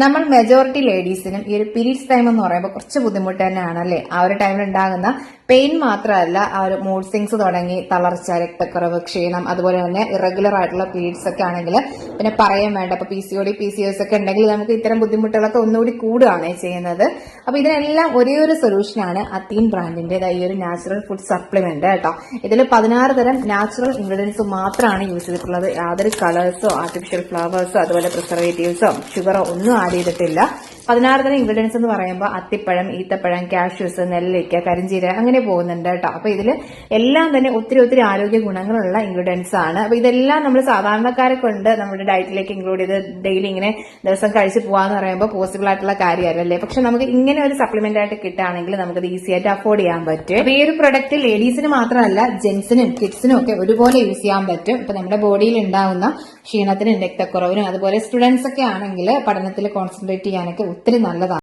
നമ്മൾ മെജോറിറ്റി ലേഡീസിനും ഈ ഒരു പീരീഡ്സ് ടൈം എന്ന് പറയുമ്പോൾ കുറച്ച് ബുദ്ധിമുട്ട് തന്നെയാണ് അല്ലേ. ആ ഒരു ടൈമിൽ ഉണ്ടാകുന്ന പെയിൻ മാത്രമല്ല, ആ ഒരു മൂഡ് സ്വിങ്സ് തുടങ്ങി തളർച്ച, രക്തക്കുറവ്, ക്ഷീണം, അതുപോലെ തന്നെ ഇറഗുലർ ആയിട്ടുള്ള പീരീഡ്സ് ഒക്കെ ആണെങ്കിൽ പിന്നെ പറയാൻ വേണ്ട. അപ്പൊ PCOD, PCOS ഒക്കെ ഉണ്ടെങ്കിൽ നമുക്ക് ഇത്തരം ബുദ്ധിമുട്ടുകളൊക്കെ ഒന്നുകൂടി കൂടുകയാണ് ചെയ്യുന്നത്. അപ്പൊ ഇതിനെല്ലാം ഒരേ ഒരു സൊല്യൂഷനാണ് അത്തീൻ ബ്രാൻഡിന്റെ ഈ ഒരു നാച്ചുറൽ ഫുഡ് സപ്ലിമെന്റ് കേട്ടോ. ഇതിൽ 16 തരം നാച്ചുറൽ ഇൻഗ്രീഡിയൻസ് മാത്രമാണ് യൂസ് ചെയ്തിട്ടുള്ളത്. യാതൊരു കളേഴ്സോ ആർട്ടിഫിഷ്യൽ ഫ്ലവേഴ്സോ അതുപോലെ പ്രിസർവേറ്റീവ്സോ ഷുഗറോ ഒന്നും ആഡ് ചെയ്തിട്ടില്ല. 16 തരം ഇൻഗ്രീഡിയൻസ് എന്ന് പറയുമ്പോൾ അത്തിപ്പഴം, ഈത്തപ്പഴം, കാഷ്യൂസ്, നെല്ലിക്ക, കരിഞ്ചീര അങ്ങനെ പോകുന്നുണ്ട് കേട്ടോ. അപ്പൊ ഇതിൽ എല്ലാം തന്നെ ഒത്തിരി ആരോഗ്യ ഗുണങ്ങളുള്ള ഇൻഗ്രീഡിയൻസ് ആണ്. അപ്പൊ ഇതെല്ലാം നമ്മൾ സാധാരണക്കാരെ കൊണ്ട് നമ്മുടെ ഡയറ്റിലേക്ക് ഇൻക്ലൂഡ് ചെയ്ത് ഡെയിലി ഇങ്ങനെ ദിവസം കഴിച്ച് പോവാന്ന് പറയുമ്പോൾ പോസിബിൾ ആയിട്ടുള്ള കാര്യമല്ലേ. പക്ഷെ നമുക്ക് ഇങ്ങനെ ഒരു സപ്ലിമെന്റ് ആയിട്ട് കിട്ടുകയാണെങ്കിൽ നമുക്കത് ഈസി ആയിട്ട് അഫോർഡ് ചെയ്യാൻ പറ്റും. അപ്പൊ ഈ ഒരു പ്രൊഡക്റ്റ് ലേഡീസിന് മാത്രമല്ല ജെന്റ്സിനും കിഡ്സിനും ഒക്കെ ഒരുപോലെ യൂസ് ചെയ്യാൻ പറ്റും. ഇപ്പൊ നമ്മുടെ ബോഡിയിൽ ഉണ്ടാകുന്ന ക്ഷീണത്തിനും രക്തക്കുറവിനും അതുപോലെ സ്റ്റുഡൻസ് ഒക്കെ ആണെങ്കിൽ പഠനത്തിൽ കോൺസെൻട്രേറ്റ് ചെയ്യാനൊക്കെ ഒത്തിരി നല്ലതാണ്.